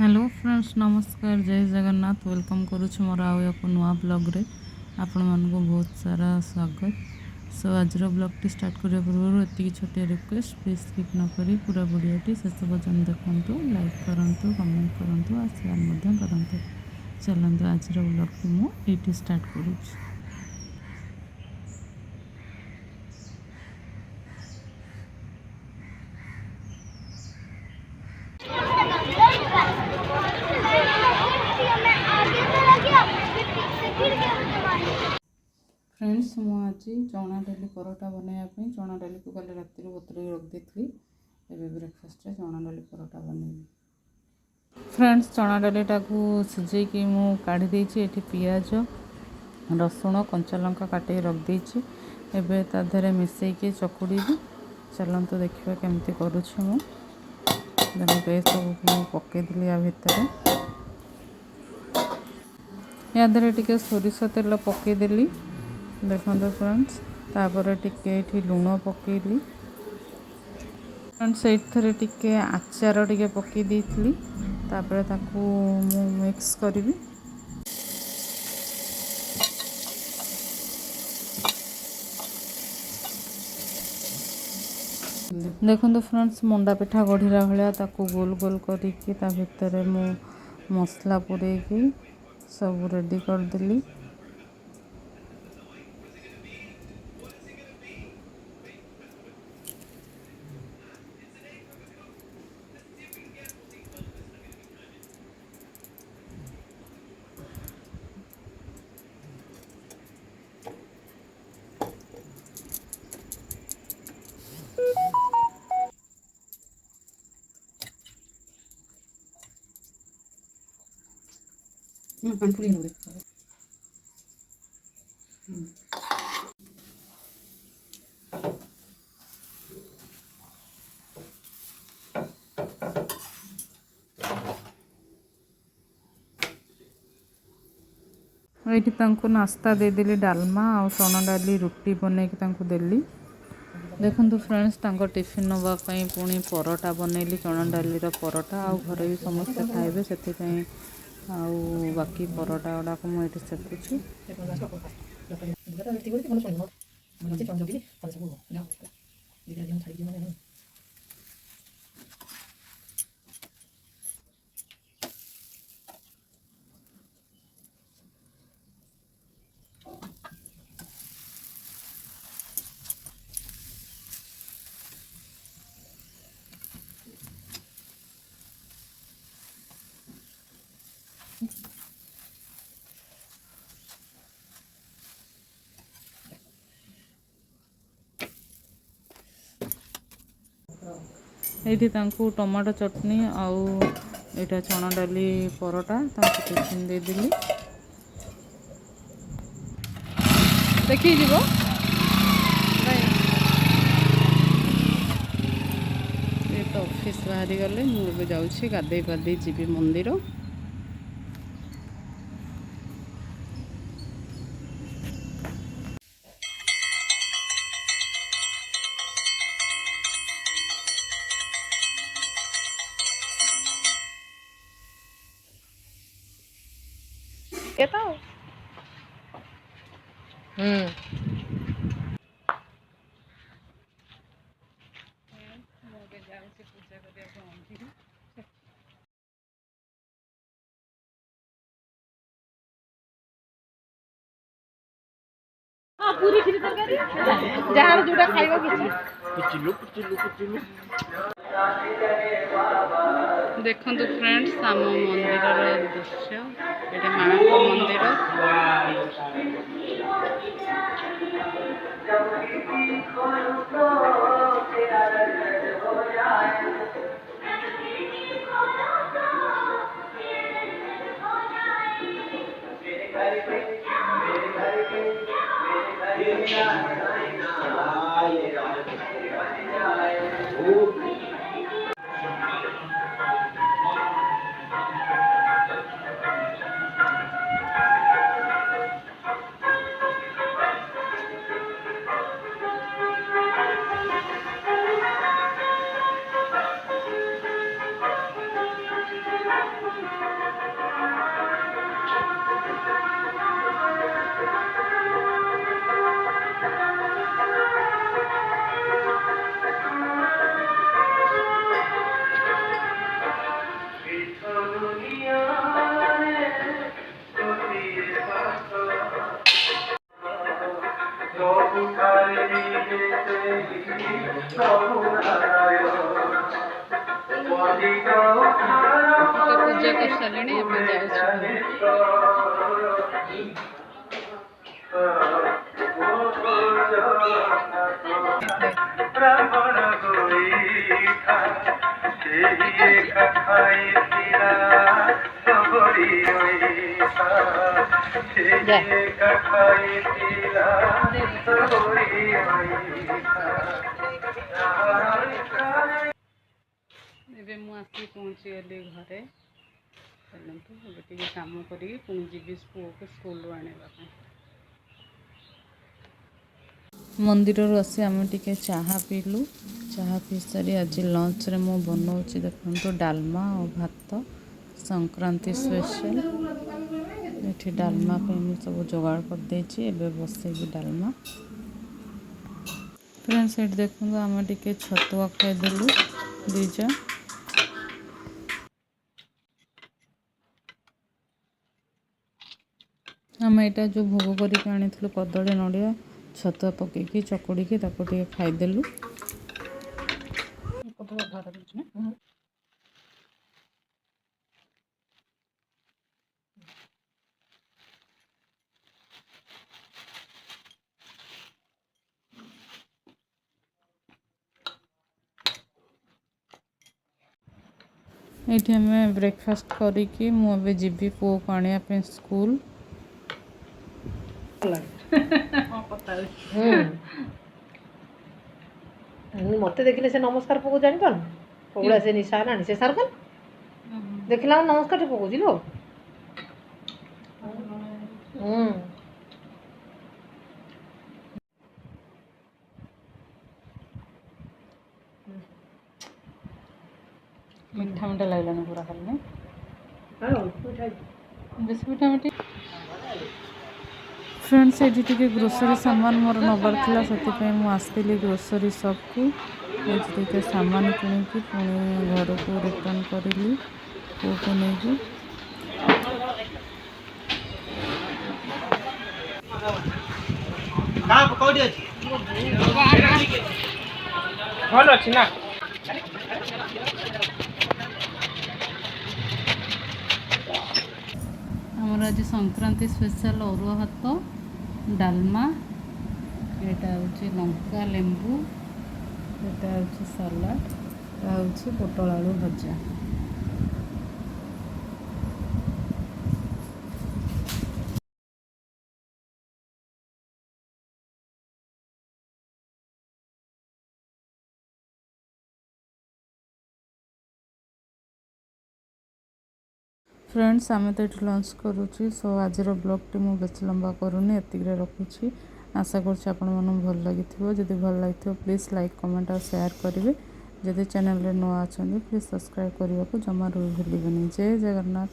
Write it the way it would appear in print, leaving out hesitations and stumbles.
Hello friends नमस्कार जय Jagannath welcome करुछु मोर आउ एक नुआ ब्लॉग रे आपण मानको बहुत सारा स्वागत। सो आज ब्लॉग टी स्टार्ट करने पूर्व एति छोटे रिक्वेस्ट प्लीज स्किप न करी पूरा वीडियोटी शेष पर्यंत देखंतु लाइक करंतु कमेंट करंतु और शेयर मध्य करंतु। चलंतु आज ब्लॉग टी मु एटी स्टार्ट करूछु। फ्रेंड्स मुझे चना डाली परोटा बनवाई चना डाली को कल राति बतुर रखी थी ब्रेकफास्ट चना डाली परोटा बनैबी। फ्रेंड्स चना डालीटा को सिझेकी मु काढ़ी देछि। एठी पियाज रसुण कंचा लंका काटे रखी एबे ता देहरे मिसेकी चकुड़ी। चलतु देखिए केमती करुछु मु देखो सब पकईदी या भितर या देहरे टिके सोरिष तेल पकईदेली देखो फ्रेंड्स तापर टिके लुण पकईली फ्रेंड्स एथरे टिके आचार टिके पकई देइथिली तापर ताकू मु मिक्स करिवि। देखो फ्रेंड्स मंडा पिठा गढ़िला भाया ताकू गोल गोल करके ता भितर मु मसला पुरेकी सब रेडी करदेली। ये नास्ता देदेली डालमा आ चना डाली रुटी बनैकी देली। देखो फ्रेंड्स टिफिन नापी पुणी परोटा बनैली चना डाली परोटा आ घरे भी समस्ते खाइबे से बाकी परोटा गुड़ाक मुझे सेकुची। ये टमाटो चटनी आउ एटा चना डाली परोटा टिफिन दे दिली। देखी जीवो ये तो ऑफिस बाहरी गले मुझे जाऊँगी गाधे पाधे जीवी मंदिर। पूरी खीर तरकारी जहार जोटा खाइबो किछि देखंतु फ्रेंड्स आम मंदिर दृश्य एटा माँ को मंदिर। पूजा कर सारे ଏବେ ମୁଁ ଆସି ପହଞ୍ଚିଗଲି ଘରେ। ଚାଲନ୍ତୁ ଏବେ ଟିକେ କାମ କରିକି ପୁଣି ଯିବି ପୁଅକୁ ସ୍କୁଲରୁ ଆଣିବା ପାଇଁ। ମନ୍ଦିରରୁ ଆସି ଆମେ ଟିକେ ଚାହା ପିଇଲୁ। ଚାହା ପିଇ ସାରି ଆଜି ଲଞ୍ଚରେ ମୁଁ ବନାଉଛି ଦେଖନ୍ତୁ ଡାଲମା ଆଉ ଭାତ, ସଂକ୍ରାନ୍ତି ସ୍ପେଶାଲ। ଏଠି ଡାଲମା ପାଇଁ ମୁଁ ସବୁ ଯୋଗାଡ଼ କରିଦେଇଛି, ଏବେ ବସେଇବି ଡାଲମା। ଫ୍ରେଣ୍ଡସ୍ ଏଠି ଦେଖନ୍ତୁ ଆମେ ଟିକେ ଛତୁଆ ଖାଇଦେଲୁ ଦୁଇଜଣ। ଆମେ ଏଇଟା ଯେଉଁ ଭୋଗ କରିକି ଆଣିଥିଲୁ କଦଳୀ ନଡ଼ିଆ ଛତୁଆ ପକେଇକି ଚକୁଡ଼ିକି ତାକୁ ଟିକେ ଖାଇଦେଲୁ। ଏଇଠି ଆମେ ବ୍ରେକଫାଷ୍ଟ କରିକି ମୁଁ ଏବେ ଯିବି ପୁଅକୁ ଆଣିବା ପାଇଁ ସ୍କୁଲ। ମତେ ଦେଖିଲେ ସେ ନମସ୍କାର ପକଉ ଜାଣିପାରୁନି ପଗୁଡ଼ା ସେ ନିଶା ହେଲାଣି ସେ ସାର୍ କଲ ଦେଖିଲା ନମସ୍କାର ପକଉଛି ଲୋ। ମିଠା ମିଠା ଲାଗିଲାନି ପୁରା ଖାଲି ବେଶୀ ମିଠା ମିଠି। फ्रेंड्स ଏଠି ଟିକେ ଗ୍ରୋସରୀ ସାମାନ ମୋର ନେବାର ଥିଲା, ସେଥିପାଇଁ ମୁଁ ଆସିଥିଲି ଗ୍ରୋସରୀ ସପ୍କୁ। ଏଠି ଟିକେ ସାମାନ କିଣିକି ପୁଣି ଘରକୁ ରିଟର୍ନ କରିଲି ପୁଅକୁ ନେଇକି। ଭଲ ଅଛି ନା ଆମର ଆଜି ସଂକ୍ରାନ୍ତି ସ୍ପେଶାଲ ଅରୁଆ ଭାତ, ଡାଲମା, ଏଇଟା ହେଉଛି ଲଙ୍କା ଲେମ୍ବୁ, ଏଇଟା ହେଉଛି ସାଲାଡ଼, ଏଇଟା ହେଉଛି ପୋଟଳ ଆଳୁ ଭଜା। फ्रेंड्स आमे तो ये लंच करुँची। सो आज ब्लॉगटी मुझे बेस लंबा करूनी, एतिकरे रखुची। आशा करुँच आपण मानू भल लगी। जदि भल लगी प्लीज़ लाइक कमेंट और शेयर करेंगे। जदि चैनल रे नुआ अच्छा प्लीज़ सब्सक्राइब करने को जमा भूलिए। जय जगन्नाथ।